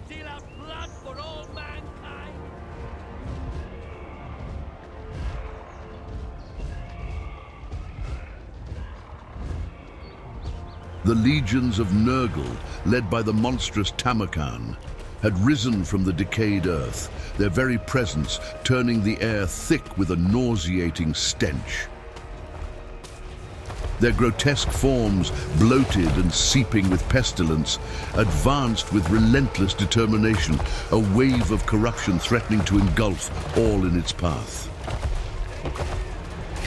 deal out blood for all mankind? The legions of Nurgle, led by the monstrous Tamakan, had risen from the decayed earth, their very presence turning the air thick with a nauseating stench. Their grotesque forms, bloated and seeping with pestilence, advanced with relentless determination, a wave of corruption threatening to engulf all in its path.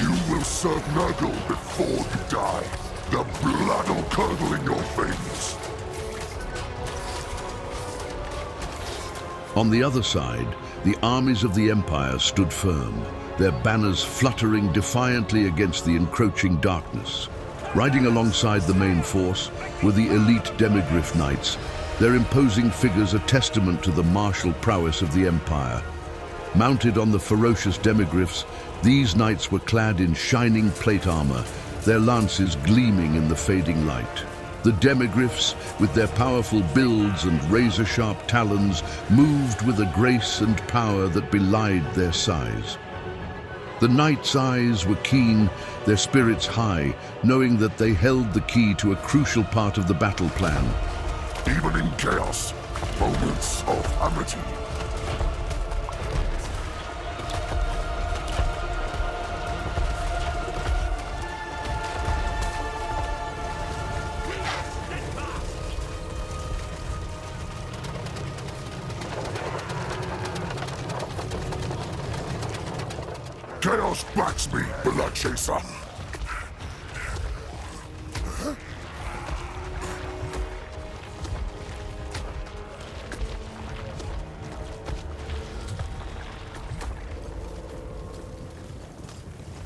You will serve Nurgle before you die. The blood will curdle in your veins. On the other side, the armies of the Empire stood firm, their banners fluttering defiantly against the encroaching darkness. Riding alongside the main force were the elite Demigryph Knights, their imposing figures a testament to the martial prowess of the Empire. Mounted on the ferocious Demigryphs, these knights were clad in shining plate armor, their lances gleaming in the fading light. The Demigryphs, with their powerful builds and razor-sharp talons, moved with a grace and power that belied their size. The knights' eyes were keen, their spirits high, knowing that they held the key to a crucial part of the battle plan. Even in chaos, moments of amity. Chaos backs me, Blood Chaser.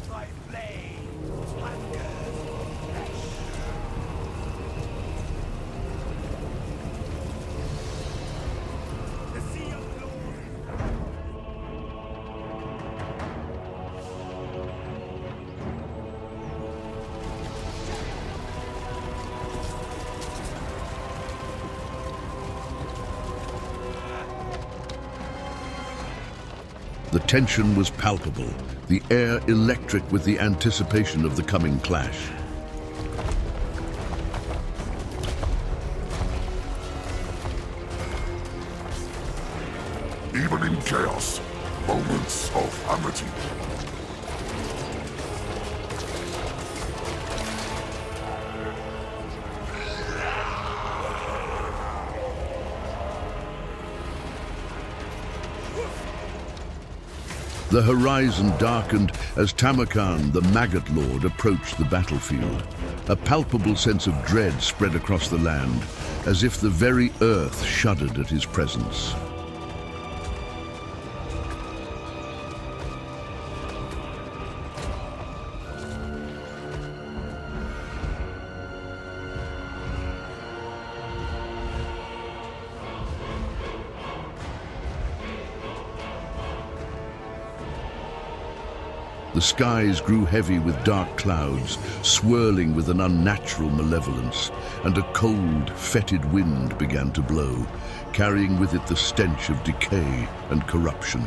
My blade hungers flesh. The sea of glory. The tension was palpable, the air electric with the anticipation of the coming clash. Even in chaos, moments of amity. The horizon darkened as Tamakan, the Maggot Lord, approached the battlefield. A palpable sense of dread spread across the land, as if the very earth shuddered at his presence. The skies grew heavy with dark clouds, swirling with an unnatural malevolence, and a cold, fetid wind began to blow, carrying with it the stench of decay and corruption.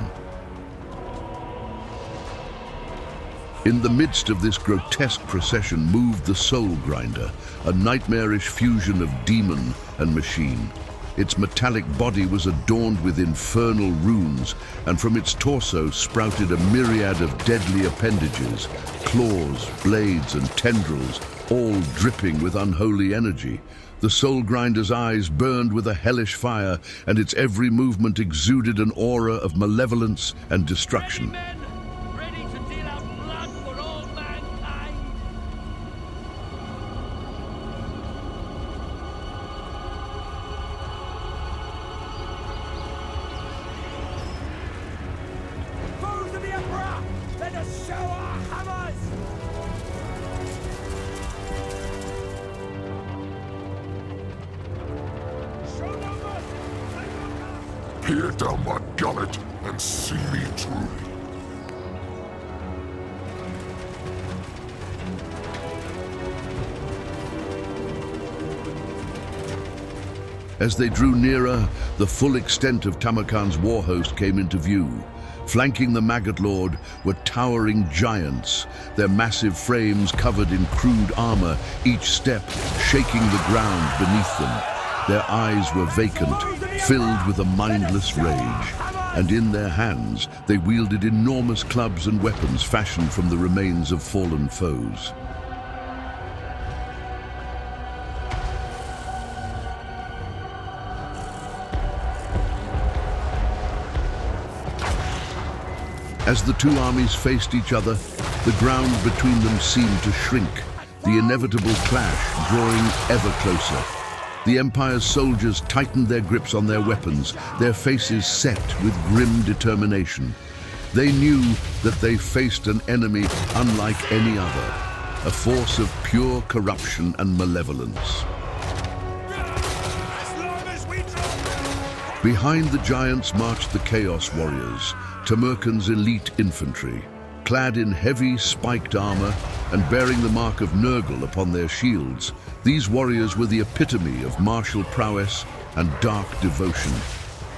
In the midst of this grotesque procession moved the Soul Grinder, a nightmarish fusion of demon and machine. Its metallic body was adorned with infernal runes, and from its torso sprouted a myriad of deadly appendages, claws, blades, and tendrils, all dripping with unholy energy. The Soul Grinder's eyes burned with a hellish fire, and its every movement exuded an aura of malevolence and destruction. Men, ready to deal out blood for all mankind. Foes of the Emperor, let us show our hammers! Show no mercy! Peer down my gullet and see me truly. As they drew nearer, the full extent of Tamakan's war host came into view. Flanking the Maggot Lord were towering giants, their massive frames covered in crude armor, each step shaking the ground beneath them. Their eyes were vacant, filled with a mindless rage, and in their hands they wielded enormous clubs and weapons fashioned from the remains of fallen foes. As the two armies faced each other, the ground between them seemed to shrink, the inevitable clash drawing ever closer. The Empire's soldiers tightened their grips on their weapons, their faces set with grim determination. They knew that they faced an enemy unlike any other, a force of pure corruption and malevolence. Behind the giants marched the Chaos Warriors, Tamakan's elite infantry. Clad in heavy, spiked armor and bearing the mark of Nurgle upon their shields, these warriors were the epitome of martial prowess and dark devotion.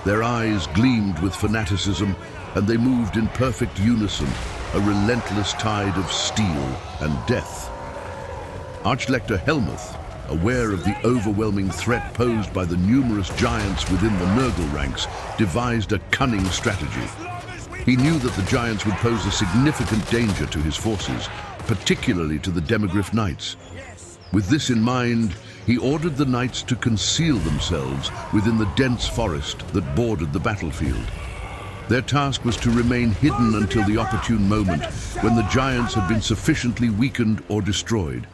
Their eyes gleamed with fanaticism, and they moved in perfect unison, a relentless tide of steel and death. Archlector Helmuth, aware of the overwhelming threat posed by the numerous giants within the Nurgle ranks, devised a cunning strategy. He knew that the giants would pose a significant danger to his forces, particularly to the Demogryph Knights. With this in mind, he ordered the knights to conceal themselves within the dense forest that bordered the battlefield. Their task was to remain hidden until the opportune moment when the giants had been sufficiently weakened or destroyed.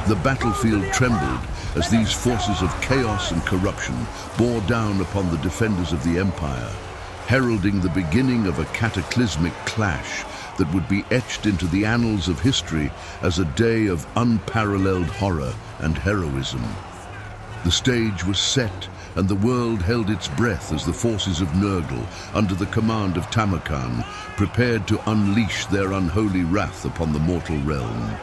The battlefield trembled as these forces of chaos and corruption bore down upon the defenders of the Empire, heralding the beginning of a cataclysmic clash that would be etched into the annals of history as a day of unparalleled horror and heroism. The stage was set, and the world held its breath as the forces of Nurgle, under the command of Tamakan, prepared to unleash their unholy wrath upon the mortal realm.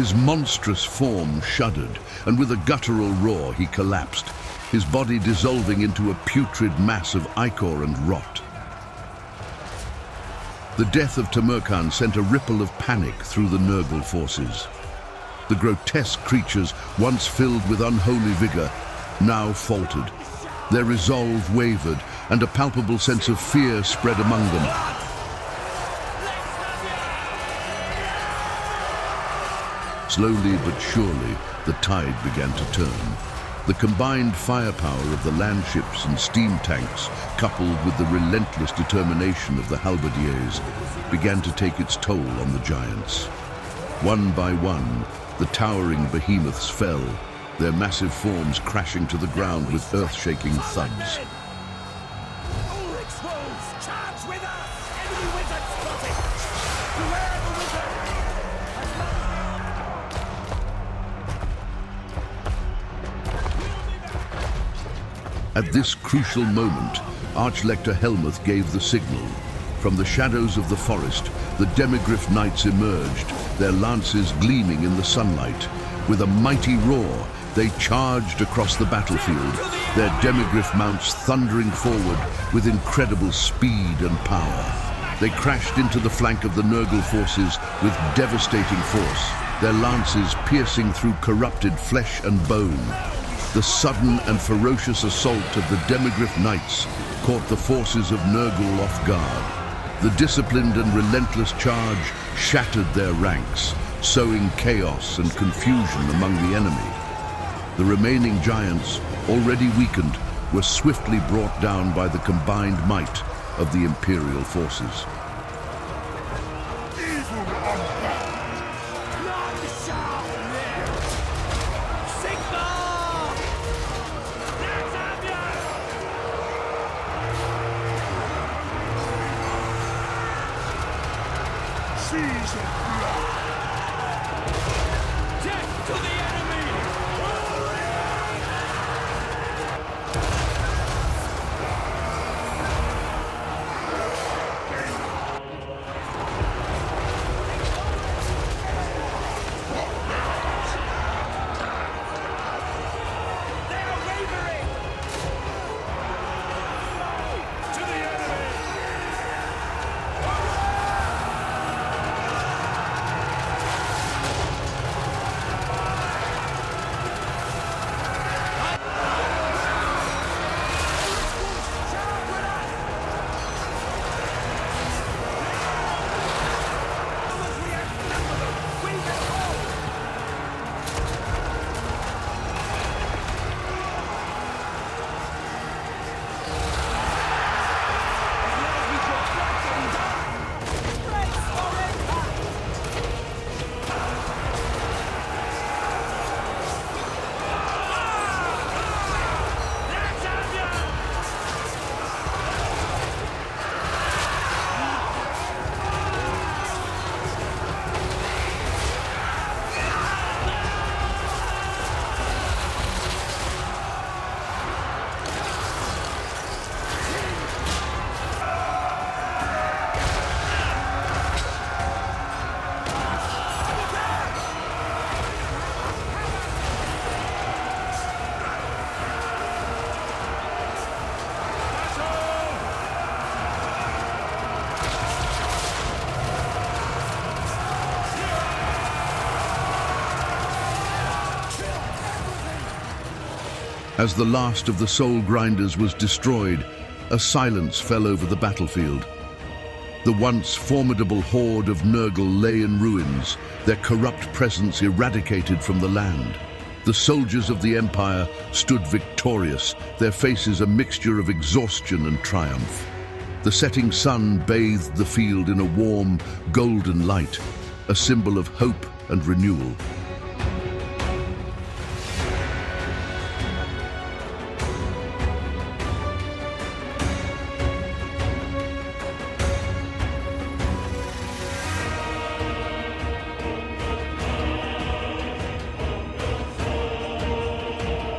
His monstrous form shuddered, and with a guttural roar he collapsed, his body dissolving into a putrid mass of ichor and rot. The death of Tamakan sent a ripple of panic through the Nurgle forces. The grotesque creatures, once filled with unholy vigor, now faltered. Their resolve wavered, and a palpable sense of fear spread among them. Slowly but surely, the tide began to turn. The combined firepower of the land ships and steam tanks, coupled with the relentless determination of the halberdiers, began to take its toll on the giants. One by one, the towering behemoths fell, their massive forms crashing to the ground with earth-shaking thuds. Charge with us! Enemy wizard spotted! Beware the wizard! At this crucial moment, Archlector Helmuth gave the signal. From the shadows of the forest, the Demigryph knights emerged, their lances gleaming in the sunlight. With a mighty roar, they charged across the battlefield, their Demigryph mounts thundering forward with incredible speed and power. They crashed into the flank of the Nurgle forces with devastating force, their lances piercing through corrupted flesh and bone. The sudden and ferocious assault of the Demigryph knights caught the forces of Nurgle off guard. The disciplined and relentless charge shattered their ranks, sowing chaos and confusion among the enemy. The remaining giants, already weakened, were swiftly brought down by the combined might of the Imperial forces. Death to the enemy! As the last of the Soul Grinders was destroyed, a silence fell over the battlefield. The once formidable horde of Nurgle lay in ruins, their corrupt presence eradicated from the land. The soldiers of the Empire stood victorious, their faces a mixture of exhaustion and triumph. The setting sun bathed the field in a warm, golden light, a symbol of hope and renewal.